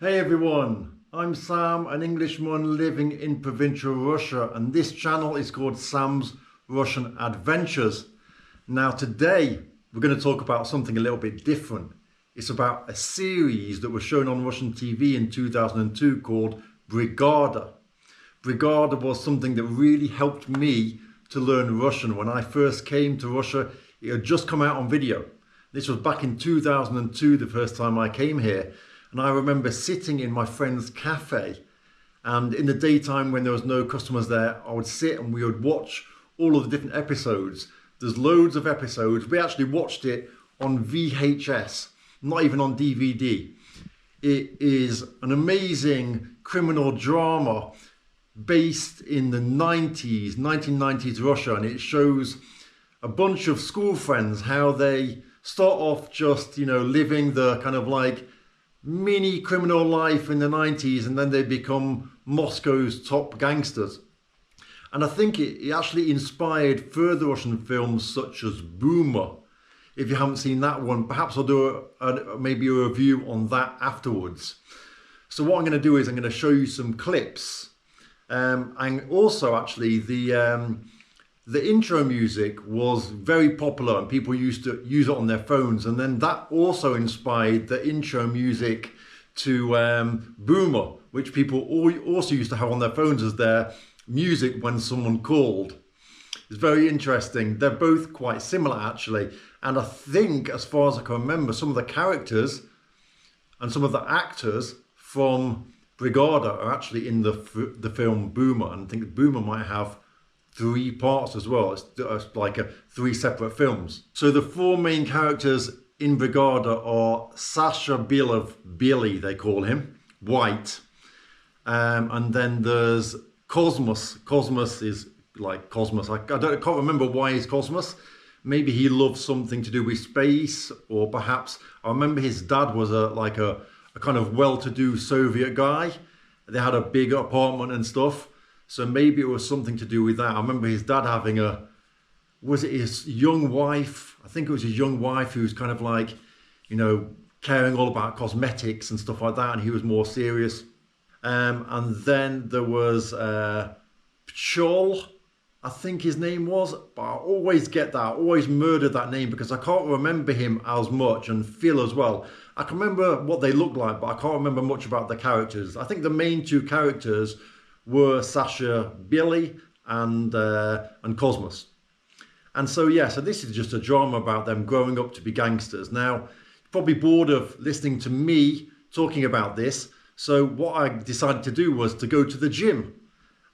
Hey everyone, I'm Sam, an Englishman living in provincial Russia, and this channel is called Sam's Russian Adventures. Now today we're going to talk about something a little bit different. It's about a series that was shown on Russian TV in 2002 called Brigada. Brigada was something that really helped me to learn Russian. When I first came to Russia, it had just come out on video. This was back in 2002, the first time I came here. And I remember sitting in my friend's cafe, and in the daytime when there was no customers there, I would sit and we would watch all of the different episodes. There's loads of episodes. We actually watched it on VHS, not even on DVD. It is an amazing criminal drama based in the 1990s Russia, and it shows a bunch of school friends, how they start off just, living the kind of like mini criminal life in the 90s, and then they become Moscow's top gangsters. And I think it actually inspired further Russian films such as Boomer. If you haven't seen that one, perhaps I'll do maybe a review on that afterwards. So what I'm going to do is I'm going to show you some clips, and also actually the intro music was very popular and people used to use it on their phones, and then that also inspired the intro music to Boomer, which people also used to have on their phones as their music when someone called. It's very interesting. They're both quite similar actually, and I think, as far as I can remember, some of the characters and some of the actors from Brigada are actually in the film Boomer, and I think Boomer might have 3 parts as well. It's like 3 separate films. So the 4 main characters in Brigada are Sasha Billy, they call him, White. And then there's Cosmos. Cosmos is like Cosmos. I can't remember why he's Cosmos. Maybe he loves something to do with space, or perhaps, I remember his dad was a kind of well-to-do Soviet guy. They had a big apartment and stuff. So maybe it was something to do with that. I remember his dad having was it his young wife? I think it was his young wife who was kind of like, caring all about cosmetics and stuff like that. And he was more serious. And then there was Pchol, I think his name was. But I always get that. I always murder that name because I can't remember him as much. And Phil as well. I can remember what they look like, but I can't remember much about the characters. I think the main 2 characters were Sasha Billy and Cosmos. And so so this is just a drama about them growing up to be gangsters. Now, you're probably bored of listening to me talking about this, so what I decided to do was to go to the gym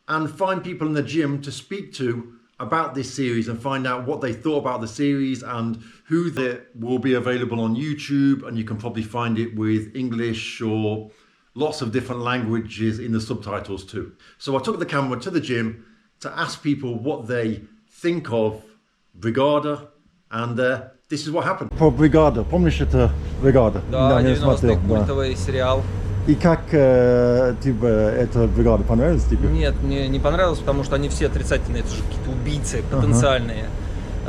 and find people in the gym to speak to about this series and find out what they thought about the series and who will be available on YouTube, and you can probably find it with English or lots of different languages in the subtitles too. So I took the camera to the gym to ask people what they think of Brigada, and this is what happened. Про Бригада. Помнишь это Бригада? Да, 90-й культовый сериал. И как тебе эта Бригада понравилась тебе? Нет, мне не понравилось, потому что они все отрицательные, это же какие-то убийцы потенциальные.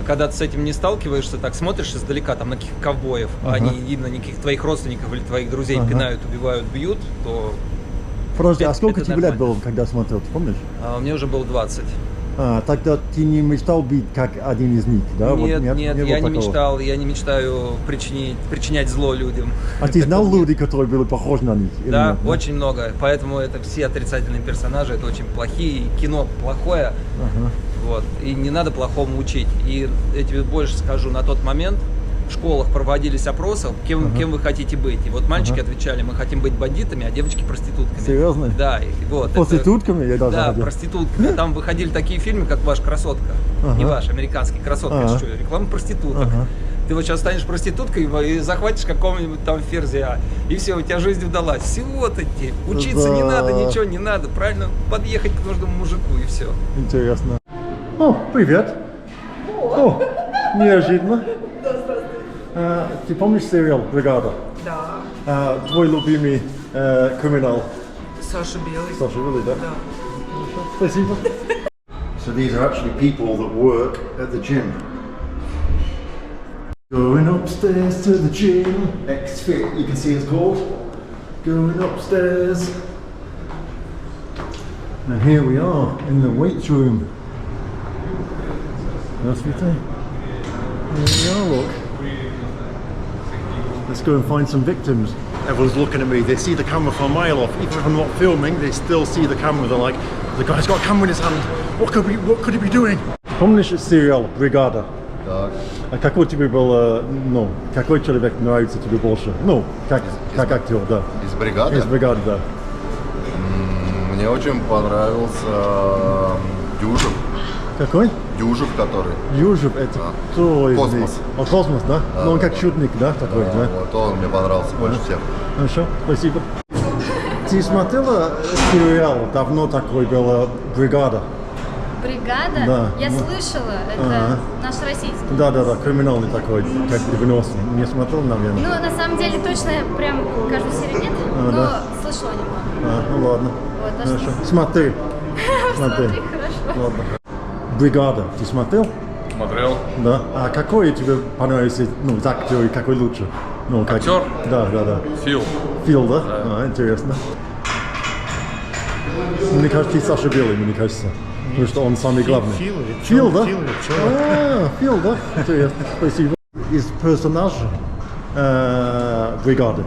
Когда ты с этим не сталкиваешься, так смотришь издалека, там на каких-то ковбоев, они видно никаких твоих родственников или твоих друзей пинают, убивают, бьют, то... Подожди, а сколько тебе лет было, когда смотрел, ты помнишь? Мне уже было 20. Тогда ты не мечтал быть как один из них, да? Нет, я не мечтал, я не мечтаю причинять зло людям. А ты знал людей, которые были похожи на них? Да, очень много, поэтому это все отрицательные персонажи, это очень плохие, кино плохое. Вот. И не надо плохому учить. И я тебе больше скажу, на тот момент в школах проводились опросы, кем вы хотите быть. И вот мальчики отвечали, мы хотим быть бандитами, а девочки проститутками. Серьезно? Да. Вот, проститутками? Да, проститутками. Там выходили такие фильмы, как «Ваш красотка». Не ваш, американский «Красотка». Реклама проституток. Ты вот сейчас станешь проституткой и захватишь какого-нибудь там ферзя. И все, у тебя жизнь удалась. Всего-то тебе. Учиться не надо, ничего не надо. Правильно подъехать к нужному мужику и все. Интересно. О, привет. О, неожиданно. Да, здравствуй. Ты помнишь сериал «Бригада»? Да. Твой любимый криминал? Саша Белый. Sasha Billy, да? Да. Спасибо. So these are actually people that work at the gym. Going upstairs to the gym. X-Fit, you can see it's called. Going upstairs. And here we are in the weights room. Здравствуйте. Here we are, look. Let's go and find some victims. Everyone's looking at me, they see the camera from a mile off. Even if I'm not filming, they still see the camera. They're like, the guy's got a camera in his hand. What could he be doing? Помнишь сериал «Бригада»? Так. А какой тебе был, ну, какой человек нравится тебе больше? Ну, как актер, да. Из «Бригады»? Из «Бригады», да. Мне очень понравился Дюжев. Какой? Дюжев, который. Дюжев, это кто из них? Космос. О, Космос, да? Да, Ну, он да, как шутник, да, такой, да? Вот он мне понравился больше всех. Хорошо, спасибо. Ты смотрела сериал, давно такой был, «Бригада»? Бригада? Да. Я слышала, это наш российский. Да, криминальный такой, как 90's. Не смотрел, наверное? Ну, на самом деле, точно прям каждую серию нет, но да. слышала немного. Ну ладно. Вот, а Хорошо. что? Смотри. Смотри, хорошо. Ладно. «Бригада», ты смотрел? Смотрел. Да. А какой тебе понравился, ну, актер и какой лучше? Ну, как... Актер? Да. Фил. Фил, да? Интересно. Мне кажется, и Саша Белый, мне кажется. Потому что он самый главный. Фил, да? Фил, да? Интересно, спасибо. Из персонажа «Бригады».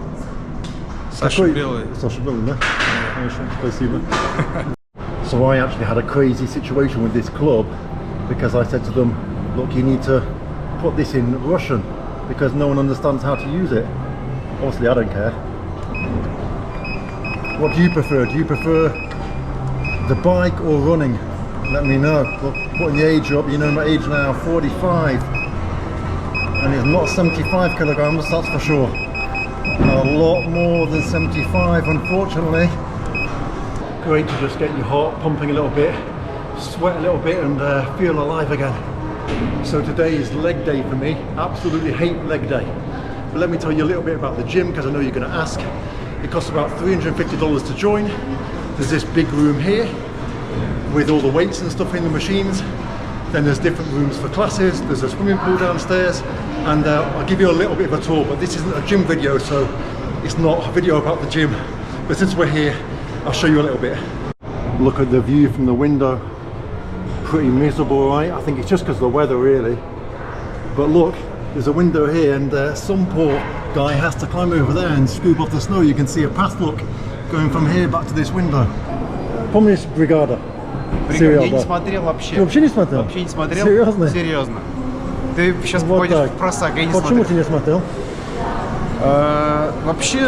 Саша Белый. Саша Белый, да? Хорошо, спасибо. So I actually had a crazy situation with this club because I said to them, look, you need to put this in Russian because no one understands how to use it. Obviously I don't care. What do you prefer? Do you prefer the bike or running? Let me know. Look, putting the age up, you know my age now, 45. And it's not 75 kilograms, that's for sure. A lot more than 75, unfortunately. Great to just get your heart pumping a little bit, sweat a little bit and feel alive again. So today is leg day for me. Absolutely hate leg day. But let me tell you a little bit about the gym because I know you're going to ask. It costs about $350 to join. There's this big room here with all the weights and stuff in the machines. Then there's different rooms for classes. There's a swimming pool downstairs. And I'll give you a little bit of a tour, but this isn't a gym video, so it's not a video about the gym. But since we're here, I'll show you a little bit. Look at the view from the window. Pretty miserable, right? I think it's just because of the weather, really. But look, there's a window here, and some poor guy has to climb over there and scoop off the snow. You can see a path, look, going from here back to this window. Помнишь «Бригада»? Я не смотрел вообще. Ты вообще не смотрел? Вообще не смотрел. Серьезно? Серьезно. Ты сейчас Вот попадешь так. в просак, я не Почему смотрел. ты не смотрел? Вообще,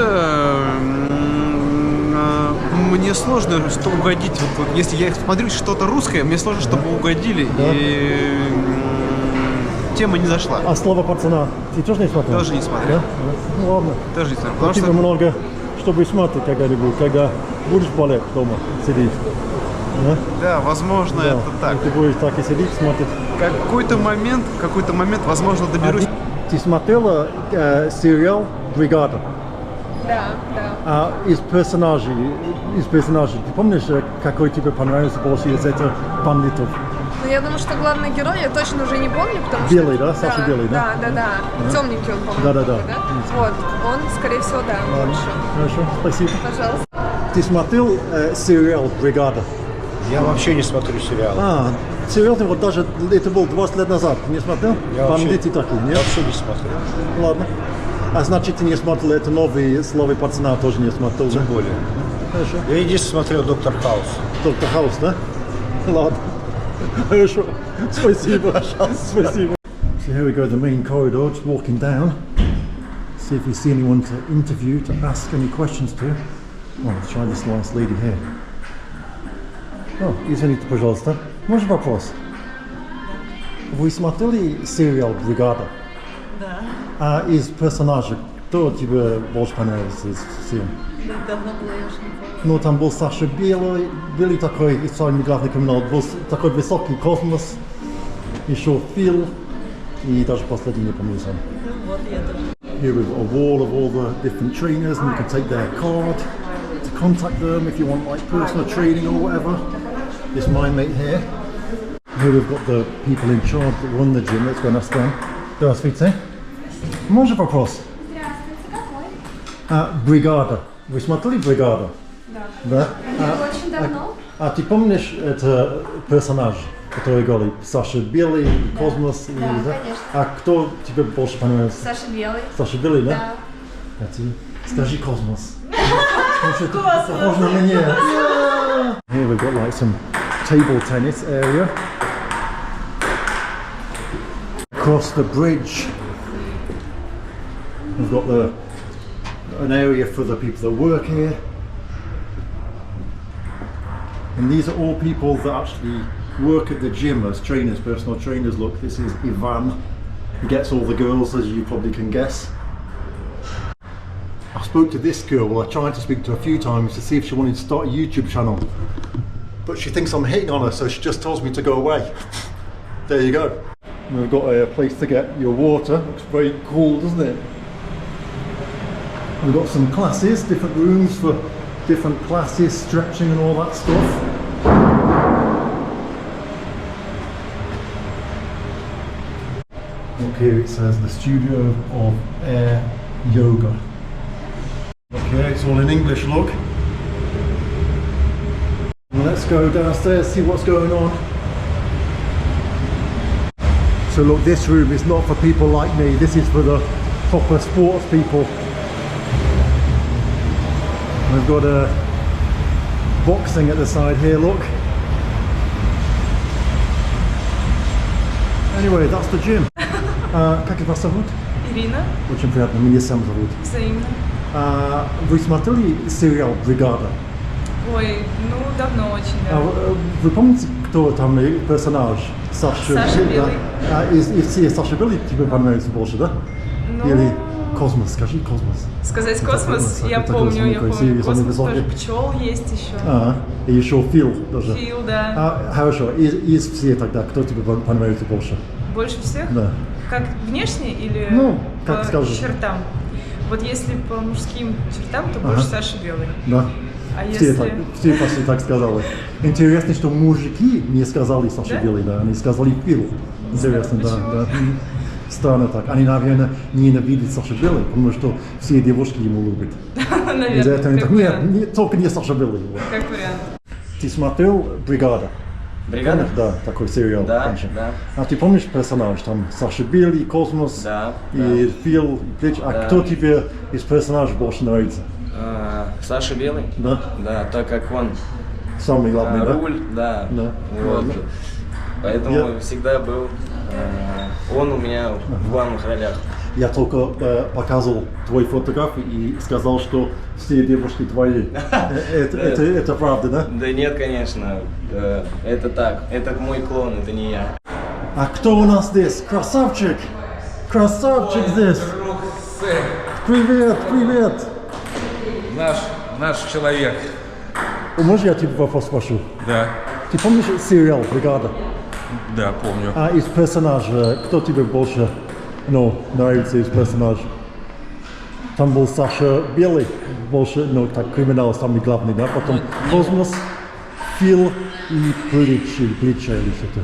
мне сложно, что угодить. Вот, если я смотрю что-то русское, мне сложно, чтобы угодили. Да. И тема не зашла. А «Слово пацана» ты тоже не смотрел? Тоже не смотрел. Да? Ну ладно. Тоже не смотрел. Потому Тебе что много, чтобы смотреть когда-нибудь, когда будешь в балет дома сидеть. Да? да, возможно, Да. это так. Ты будешь так и сидеть, смотреть. Какой-то момент, возможно, доберусь. Ты смотрела сериал «Бригада»? Да. А из персонажей, ты помнишь, какой тебе понравился больше из этих бандитов? Ну, я думаю, что главный герой, я точно уже не помню, потому что... Белый, да? Саша Белый, да? Да. Темненький он, по-моему. Да. Вот, он, скорее всего, да, Ладно. лучше. Хорошо, спасибо. Пожалуйста. Ты смотрел сериал «Бригада»? Я вообще не смотрю сериалы. Сериал вот даже, это был 20 лет назад, не смотрел? Я Бандиты такие, Я нет? вообще не смотрю. Ладно. А значит, ты не смотрел это новый «Слово пацана», тоже не смотрел, Тем да? более. Хорошо. Я единственное смотрел «Доктор Хаус». Доктор Хаус, да? Ладно. Хорошо. Спасибо. Спасибо. So here we go, the main corridor, just walking down. See if we see anyone to interview, to ask any questions to. Oh, let's try this last lady here. Извините, пожалуйста. Можно вопрос? Вы смотрели сериал «Бригада»? Да. А из персонажей, кто тебе больше понравился из всех? Давно было, я уже не помню. Ну, там был Саша Белый такой, самый главный криминал, был такой высокий Космос, еще Фил, и даже последний не помню сам. Ну вот, я тоже. Here we've got a wall of all the different trainers, and you can take their card to contact them if you want like personal training or whatever. This my mate here. Here we've got the people in charge that run the gym. Let's go and ask them. Здравствуйте. Можно вопрос? Здравствуйте, какой? Бригада. Вы смотрели «Бригада»? Да. Очень давно. А ты помнишь это персонаж, который говорит Саша Белый, Космос? Да, конечно. А кто тебе больше понравился? Саша Белый. Саша Белый, да? Да. А ты скажи Космос. Похож на меня. Here we've got like some table tennis area. Across the bridge, we've got an area for the people that work here. And these are all people that actually work at the gym as trainers, personal trainers. Look, this is Ivan. He gets all the girls, as you probably can guess. I spoke to this girl, well I tried to speak to her a few times to see if she wanted to start a YouTube channel. But she thinks I'm hitting on her, so she just tells me to go away. There you go. And we've got a place to get your water. Looks very cool, doesn't it? We've got some classes, different rooms for different classes, stretching and all that stuff. Look here, it says the Studio of Air Yoga. Okay, it's all in English, look. Well, let's go downstairs, see what's going on. So look, this room is not for people like me, this is for the proper sports people. We've got a boxing at the side here, look. Anyway, that's the gym. Как вас зовут? Ирина, Очень приятно, меня Сэм зовут. взаимно. Вы смотрели сериал «Бригада»? Ой, ну давно очень, да. Вы помните, кто там персонаж? Саша Белый. И все Саша Белый тебе понравится больше, да? Ну, Или Космос, скажи Космос. сказать космос, Это я такой помню, самый красивый, самый Космос высокий. тоже, пчел есть еще. И еще Фил тоже. Фил, да. Хорошо, из всех тогда, кто тебе понравится больше? Больше всех? Да. Как внешне или Ну, как по скажешь. чертам? Вот если по мужским чертам, то больше Саша Белый. Да. А Все, если... все почти так сказали. Интересно, что мужики не сказали Саша Да? Белый, да, они сказали Фил. Интересно, да, Почему? да. Странно так. Они, наверное, ненавидят Саша Белый, потому что все девушки ему любят. Наверное, Из-за этого они как так, нет, вариант. нет, только не Саша Белый. Вот. Как вариант. Ты смотрел «Бригада»? Бригада? Помнишь? Да, такой сериал. Да, раньше. да. А ты помнишь персонаж? Там Саша Белый, Космос, Да, и Фил, и Плеч. А Да. кто тебе из персонажей больше нравится? Саша Белый? Да? Да, так как он Самый главный, да? руль, да. Да. Вот. Ладно. Поэтому всегда был он у меня в главных ролях. Я только показывал твои фотографии и сказал, что все девушки твои. Это правда, да? Да нет, конечно. Это так. Это мой клон, это не я. А кто у нас здесь? Красавчик! Красавчик здесь! Привет, привет! Наш человек. Можно я тебе вопрос спрошу? Да, Ты помнишь сериал «Бригада»? да, помню. А из персонажа, кто тебе больше нравится из персонажа? Там был Саша Белый, больше, так, криминал самый главный, да? Потом Космос, Фил и Плеча или что-то.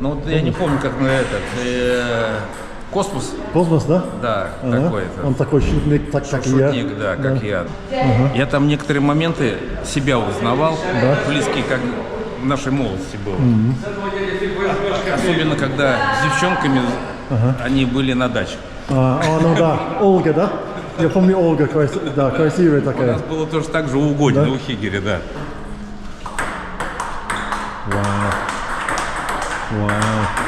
Ну, вот я не помню, как на этот. Космос? Космос, да? Да, Ага. такой-то. Он такой шутник, как и я. Шутник, да, как я. Я там некоторые моменты себя узнавал, близкие, как в нашей молодости было. Особенно, когда с девчонками они были на даче. Ну да, Ольга, да? Я помню Ольга, красивая У такая. нас было тоже так же у Година, Да? у Хигеля, да. Wow.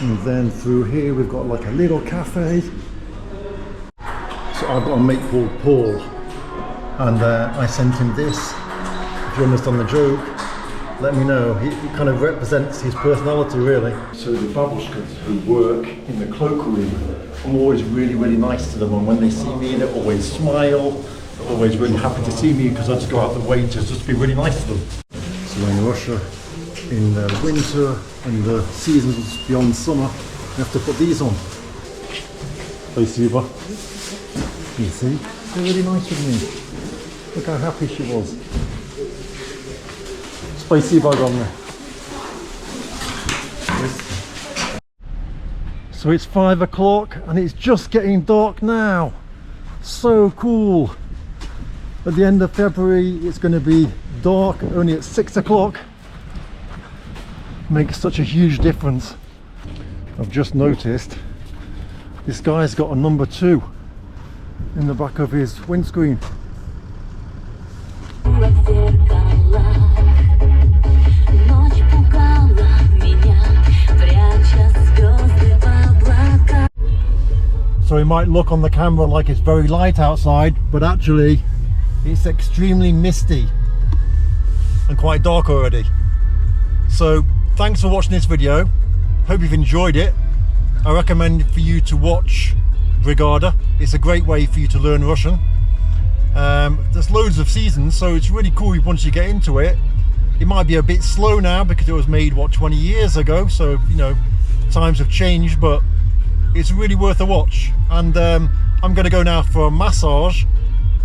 And then through here we've got like a little cafe. So I've got a mate called Paul, and I sent him this. If you understand the joke, let me know. He kind of represents his personality, really. So the babushkas who work in the cloakroom, I'm always really, really nice to them, and when they see me, they always smile. They're always really happy to see me because I just go out the way to just be really nice to them. So in Russia, in the winter and the seasons beyond summer, you have to put these on. Спасибо. You see, they're really nice with me. Look how happy she was. Спасибо огромное. So it's 5 o'clock and it's just getting dark now. So cool. at the end of February it's going to be dark only at 6 o'clock. Makes such a huge difference. I've just noticed this guy's got a number 2 in the back of his windscreen. So it might look on the camera like it's very light outside, but actually it's extremely misty and quite dark already. So thanks for watching this video. Hope you've enjoyed it. I recommend for you to watch Brigada. It's a great way for you to learn Russian. There's loads of seasons, so it's really cool once you get into it. It might be a bit slow now because it was made, what, 20 years ago, so you know, times have changed, but it's really worth a watch. And I'm going to go now for a massage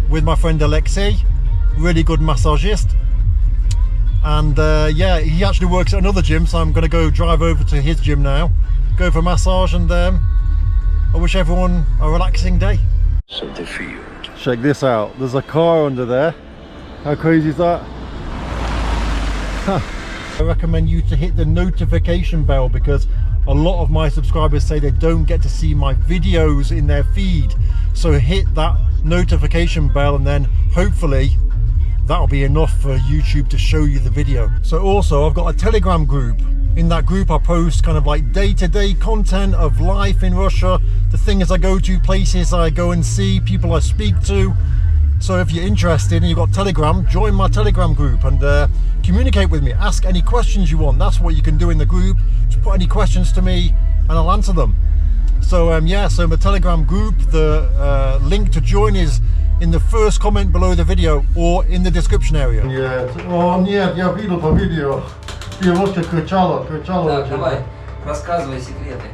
with my friend Alexei, really good massagist. And yeah, he actually works at another gym, so I'm going to go drive over to his gym now, go for a massage, and I wish everyone a relaxing day. Check this out, there's a car under there. How crazy is that? I recommend you to hit the notification bell because a lot of my subscribers say they don't get to see my videos in their feed. So hit that notification bell and then hopefully that'll be enough for YouTube to show you the video. So also I've got a Telegram group. In that group I post kind of like day-to-day content of life in Russia, the things I go to, places I go and see, people I speak to. So if you're interested and you've got Telegram, join my Telegram group and communicate with me. Ask any questions you want. That's what you can do in the group. Just put any questions to me and I'll answer them. So yeah, so my Telegram group, the link to join is in the first comment below the video or in the description area. Нет, я видел по видео. Девушка кричала. Так, давай, рассказывай секреты.